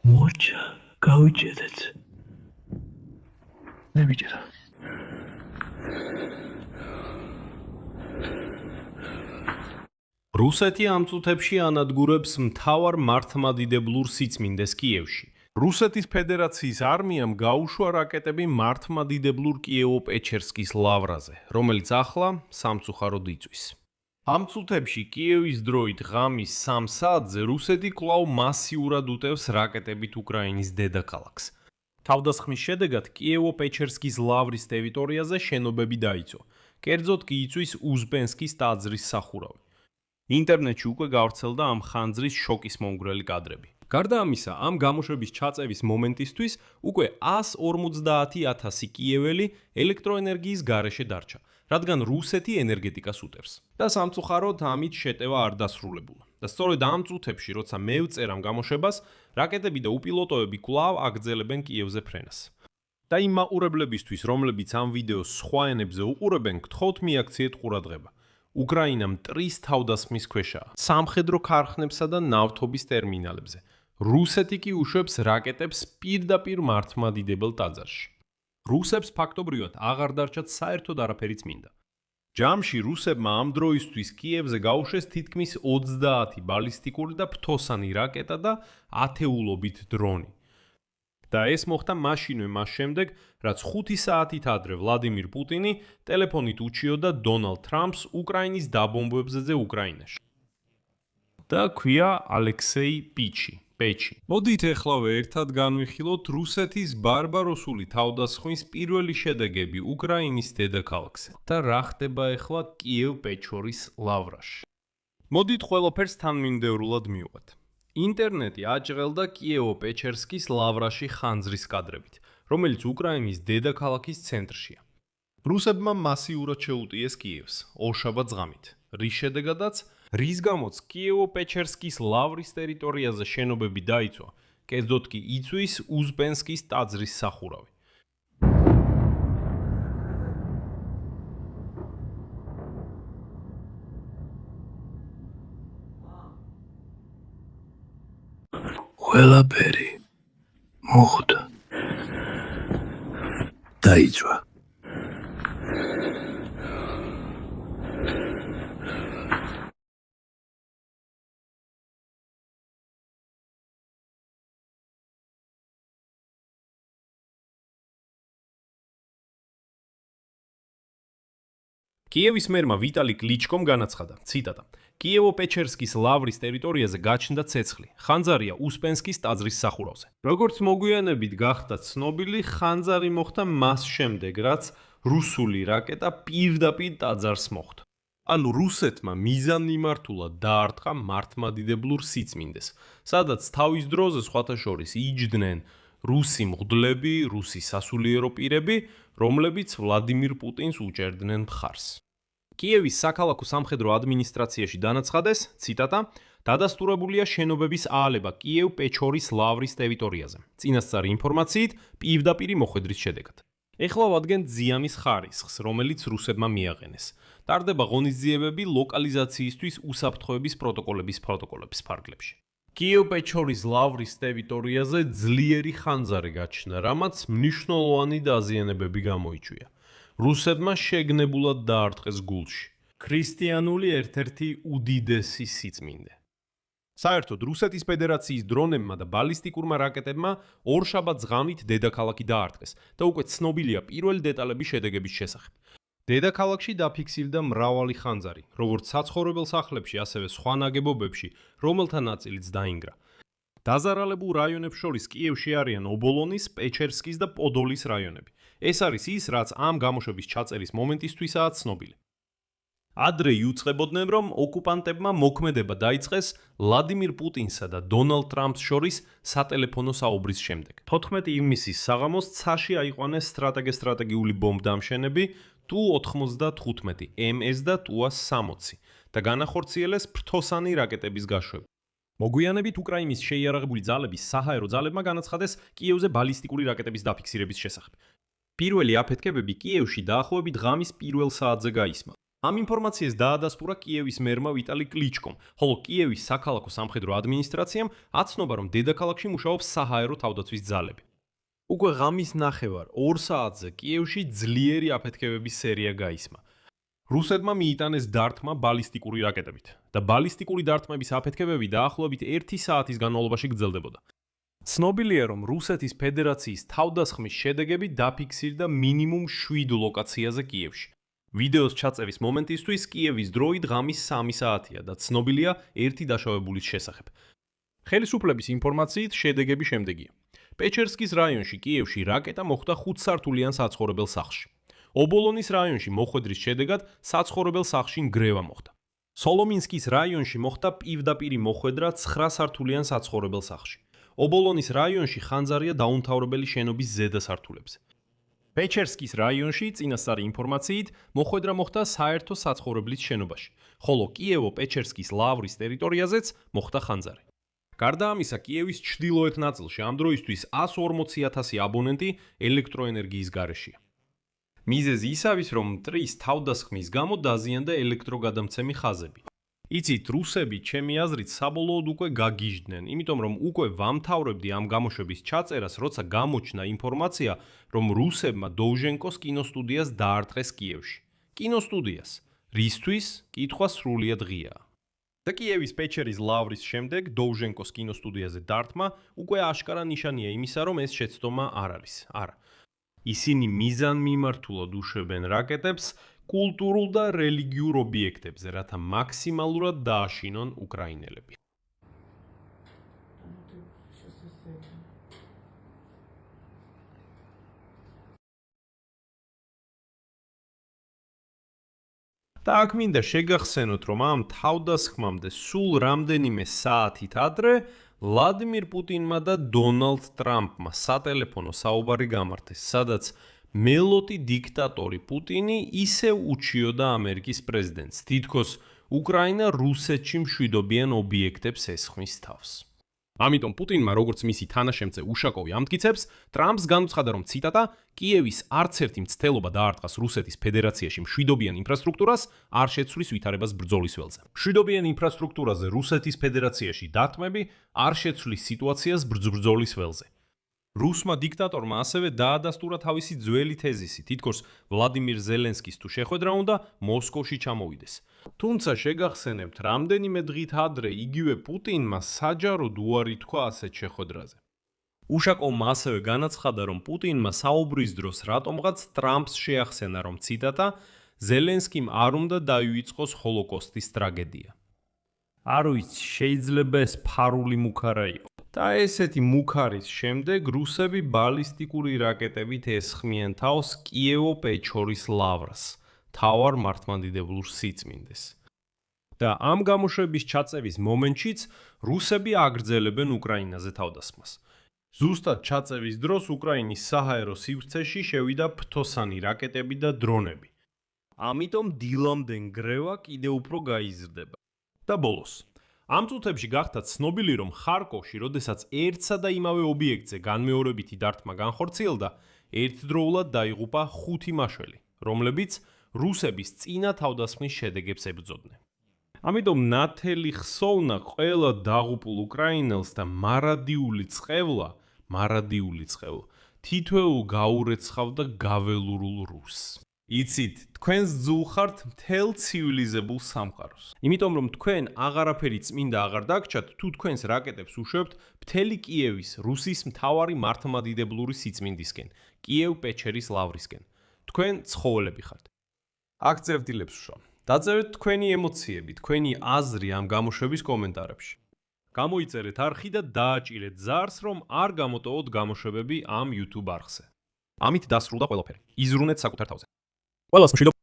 მოჩა, გავიჭედეთ. ნებიჭერა. რუსეთი ამ წუთებში ანადგურებს მთავარ მართლმადიდებლურ სიწმინდეს კიევში. რუსეთის ფედერაციის არმიამ გაუშვა რაკეტები მართლმადიდებლურ კიევო-პეჩერსკის ლავრაზე, რომელიც ახლა სამწუხაროდ იწვის. ამ წუთებში კიევის დროით ღამის 3 საათზე რუსეთი კვლავ მასიურად უტევს რაკეტებით უკრაინის დედაქალაქს. თავდასხმის შედეგად კიევო-პეჩერსკის ლავრის ტერიტორიაზე შენობები დაიწვა, კერძოდ კი იწვის უზპენსკის ტაძრის სახურავი. ინტერნეტში უკვე გავრცელდა ამ ხანძრის შოკის მომგვრელი კადრები. გარდა ამისა, ამ გამოშვების ჩაწევის მომენტისთვის უკვე 150,000 კიეველი ელექტროენერგიის გარეშე დარჩა, რადგან რუსეთი ენერგეტიკას უტევს. და სამწუხაროდ ამით შეტევა არ დასრულებულა. და სწორედ ამ წუთებში, როცა მე ვწერ ამ გამოშვებას, რაკეტები და უპილოტოები კვლავ აგრძელებენ კიევზე ფრენას. და იმ მაყურებლებისთვის, რომლებიც ამ ვიდეოს სხვა ენებზე უყურებენ, გთხოვთ მიაქციეთ ყურადღება. უკრაინა მტრის თავდასხმის ქვეშაა, სამხედრო ქარხნებსა და ნავთობის ტერმინალებზე. რუსეთი კი უშვებს რაკეტებს პირდაპირ მართლმადიდებელ ტაძარში. რუსებს ფაქტობრივად აღარ დარჩათ საერთოდ არაფერი წმინდა. ჯამში რუსებმა ამ დროისთვის კიევზე გაუშვეს თითქმის 30 ბალისტიკური და ფთოსანი რაკეტა და ათეულობით დრონი. და ეს მოხდა მაშინვე მას შემდეგ, რაც 5 საათით ადრე ვლადიმირ პუტინი ტელეფონით უჩიოდა დონალდ ტრამპს უკრაინის დაბომბვებზე უკრაინაში. და ქვია ალექსეი პეჩი. მოდით ეხლავე ერთად განვიხილოთ რუსეთის ბარბაროსული თავდასხმის პირველი შედეგები უკრაინის დედაქალაქზე და რა ხდება ეხლა კიევ-პეჩორის ლავრაში. მოდით ყველაფერს თანმიმდევრულად მივყვეთ. ინტერნეტი აჭრელდა კიევო-პეჩერსკის ლავრაში ხანძრის კადრებით, რომელიც უკრაინის დედაქალაქის ცენტრშია. რუსებმა მასიურად შეუტიეს კიევს, ორშაბათს ღამით, რის შედეგადაც რის გამოც კიევო-პეჩერსკის ლავრის ტერიტორიაზე შენობები დაიწვა, კერძოდ კი იწვის უზპენსკის ტაძრის სახურავი. ყველაფერი მოხდა. დაიწვა. კიევის მერმა ვიტალი კლიჩკომ განაცხადა, ციტატა: კიევო-პეჩერსკის ლავრის ტერიტორიაზე გაჩნდა ცეცხლი, ხანძარია უსპენსკის ტაძრის სახურავზე. როგორც მოგვიანებით გახდა ცნობილი, ხანძარი მოხდა მას შემდეგ, რაც რუსული რაკეტა პირდაპირ ტაძარს მოხვდა. ანუ რუსეთმა მიზანმიმართულად დაარტყა მართლმადიდებლურ სიწმინდეს, სადაც თავის დროზე სხვათა შორის იჯდნენ რუსი მღვდლები, რუსი სასულიერო პირები, რომლებიც ვლადიმირ პუტინს უჭერდნენ მხარს. კიევის საქალაქო სამხედრო ადმინისტრაციაში დანაცხადეს, ციტატა: დადასტურებულია შენობების აალება კიევ-პეჩორის ლავრის ტერიტორიაზე, წინასწარი ინფორმაციით პირდაპირი მოხვედრის შედეგად. ეხლა ვადგენთ ზიანის ხარისხს, რომელიც რუსებმა მიაყენეს. ტარდება ღონისძიებები ლოკალიზაციისთვის უსაფრთხოების პროტოკოლების ფარგლებში. კიევ-პეჩორის ლავრის ტერიტორიაზე ძლიერი ხანძარი გაჩნდა, რამაც მნიშვნელოვანი დაზიანებები გამოიწვია. რუსებმა შეგნებულად დაარტყეს გულში. ქრისტიანული ერთ-ერთი უდიდესი სიწმინდე. საერთოდ რუსეთის ფედერაციის დრონებმა და ბალისტიკურმა რაკეტებმა ორშაბათს ღამით დედაქალაქი დაარტყეს და უკვე ცნობილია პირველი დეტალები შედეგების შესახებ. დედაქალაქში დაფიქსირდა მრავალი ხანძარი, როგორც საცხოვრებელ სახლებში, ასევე სხვა ნაგებობებში, რომელთა ნაწილიც დაინგრა. დაზარალებულ რაიონებს შორის კიევში არიან ობოლონის, პეჩერსკის და პოდოლის რაიონები. ეს არის ის, რაც ამ გამოშვების ჩაწერის მომენტისთვისაა ცნობილი. ადრე იუწყებოდნენ, რომ ოკუპანტებმა მოქმედება დაიწყეს ვლადიმირ პუტინსა და დონალდ ტრამპს შორის სატელეფონო საუბრის შემდეგ. 14 ივნისის საღამოს ცაში აიყვანეს სტრატეგიული ბომბდამშენები Tu-95 MS და Tu-60 და განახორციელეს ფრთოსანი რაკეტების გაშვება. მოგვიანებით უკრაინის შეიარაღებული ძალების საჰაერო ძალებმა განაცხადეს კიევზე ბალისტიკური რაკეტების დაფიქსირების შესახებ. პირველი აფეთქებები კიევში დაახლოებით ღამის 1 საათზე გაისმა. ამ ინფორმაციას დაადასტურა კიევის მერმა ვიტალი კლიჩკომ, ხოლო კიევის საქალაქო სამხედრო ადმინისტრაციამ აცნობა, რომ დედაქალაქში მუშაობს საჰაერო თავდაცვის ძალები. უკვე ღამის ნახევარ 2 საათზე კიევში ძლიერი აფეთქებების სერია გაისმა. რუსეთმა მიიტანეს დარტმა ბალისტიკური რაკეტებით და ბალისტიკური დარტმების აფეთქებები დაახლოებით 1 საათის განმავლობაში გრძელდებოდა. ცნობილია, რომ რუსეთის ფედერაციის თავდასხმის შედეგები დაფიქსირდა მინიმუმ 7 ლოკაციაზე კიევში. ვიდეოს ჩაწევის მომენტისთვის კიევის დროით ღამის 3 საათია და ცნობილია ერთი დაშავებულის შესახებ. ხელისუფლების ინფორმაციით შედეგები შემდეგია. პეჩერსკის რაიონში კიევში რაკეტა მოხვდა 5 სართულიან საცხოვრებელ სახლში. ობოლონის რაიონში მოხვედრის შედეგად საცხოვრებელ სახლში ნგრევა მოხდა. სოლომინსკის რაიონში მოხდა პირდაპირი მოხვედრა 9 სართულიან საცხოვრებელ სახლში. ობოლონის რაიონში ხანძარია დაუმთავრებელი შენობის ზედა სართულებზე. პეჩერსკის რაიონში წინასწარი ინფორმაციით მოხვედრა მოხდა საერთო საცხოვრებლის შენობაში, ხოლო კიევო-პეჩერსკის ლავრის ტერიტორიაზეც მოხდა ხანძარი. გარდა ამისა, კიევის ჩრდილოეთ ნაწილში ამ დროისთვის 140,000 აბონენტი ელექტროენერგიის გარეშეა. მიზეზი ის არის, რომ მტრის თავდასხმის გამო დაზიანდა ელექტროგადამცემი ხაზები. იცით, რუსები, ჩემი აზრით, საბოლოოდ უკვე გაგიჟდნენ, იმიტომ რომ უკვე ვამთავრებდი ამ გამოშვების ჩაწერას, როცა გამოჩნდა ინფორმაცია, რომ რუსებმა დოუჟენკოს კინოსტუდიას დაარტყეს კიევში. კინოსტუდიას, რისთვის? კითხვა სრულიად ღიაა. და კიევის პეჩერის ლავრის შემდეგ დოუჟენკოს კინოსტუდიაზე დარტმა უკვე აშკარა ნიშანია იმისა, რომ ეს შეცდომა არ არის. არა. ისინი მიზანმიმართულად უშვებენ რაკეტებს კულტურულ და რელიგიურ ობიექტებზე, რათა მაქსიმალურად დააშინონ უკრაინელები. და აქ მინდა შეგახსენოთ, რომ ამ თავდასხმამდე სულ რამდენიმე საათით ადრე ვლადიმირ პუტინმა და დონალდ ტრამპმა სატელეფონო საუბარი გამართეს, სადაც მელოტი დიქტატორი პუტინი ისევ უჩიოდა ამერიკის პრეზიდენტს, თითქოს უკრაინა რუსეთში მშვიდობიან ობიექტებს ესხმის თავს. ამიტომ პუტინმა, როგორც მისი თანაშემწე უშაკოვი ამტკიცებს, ტრამპს განუცხადა, რომ ციტატა კიევის არც ერთი მცდელობა დაარტყას რუსეთის ფედერაციაში მშვიდობიან ინფრასტრუქტურას არ შეცვლის ვითარებას ბრძოლის ველზე. მშვიდობიან ინფრასტრუქტურაზე რუსეთის ფედერაციაში დარტყმები არ შეცვლის სიტუაციას ბრძოლის ველზე. რუსმა დიქტატორმა ასევე დაადასტურა თავისი ძველი თეზისი, თითქოს ვლადიმირ ზელენსკის თუ შეხვედრა უნდა მოსკოვში ჩამოვიდეს. თუმცა შეგახსენებთ, რამდენიმე დღით ადრე იგივე პუტინმა საჯაროდ უარი თქვა ასეთ შეხვედრაზე. უშაკოვმა ასევე განაცხადა, რომ პუტინმა საუბრის დროს რატომღაც ტრამპს შეახსენა, რომ ციტატა ზელენსკიმ არ უნდა დაივიწყოს ჰოლოკოსტის ტრაგედია. არ ვიცი, შეიძლება ეს ფარული მუქარა იყო. და ესეთი მუქარის შემდეგ რუსები ბალისტიკური რაკეტებით ესხმიან თავს კიევო-პეჩორის ლავრს, მთავარ მართლმადიდებლურ სიწმინდეს. და ამ გამოშვების ჩაწევის მომენტშიც რუსები აგრძელებენ უკრაინაზე თავდასხმას. ზუსტად ჩაწევის დროს უკრაინის საჰაერო სივრცეში შევიდა ფრთოსანი რაკეტები და დრონები. ამიტომ დილამდე ნგრევა კიდევ უფრო გაიზრდება. და ბოლოს ამ წუთებში გახდა ცნობილი, რომ ხარკოვში, როდესაც ერთსა და იმავე ობიექტზე განმეორებითი დარტყმა განხორციელდა, ერთდროულად დაიღუპა 5 მაშველი, რომლებიც რუსების წინა თავდასხმის შედეგებს ებრძოდნენ. ამიტომ ნათელი ხსოვნა ყველა დაღუპულ უკრაინელს და მარადიული წყევლა თითოეულ გაურეცხავდა გაველურულ რუსს. იცით, თქვენს ძულხართ მთელ ცივილიზებულ სამყაროს. იმიტომ რომ თქვენ აღარაფერი წმინდა აღარ დაგჭათ, თუ თქვენს რაკეტებს უშვებთ მთელი კიევის რუსის მთავარი მართლმადიდებლური სიწმინდისკენ, კიევ-პეჩერის ლავრისკენ. თქვენ ცხოველები ხართ. აქ წერტილებს ვშვა. დაწერეთ თქვენი ემოციები, თქვენი აზრი ამ გამოშვების კომენტარებში. გამოიწერეთ არხი და დააჭირეთ ზარს, რომ არ გამოტოვოთ გამოშვებები ამ YouTube არხზე. ამით დასრულდა ყველაფერი. იზრუნეთ საკუთარ თავზე. ყველას მშვიდობა.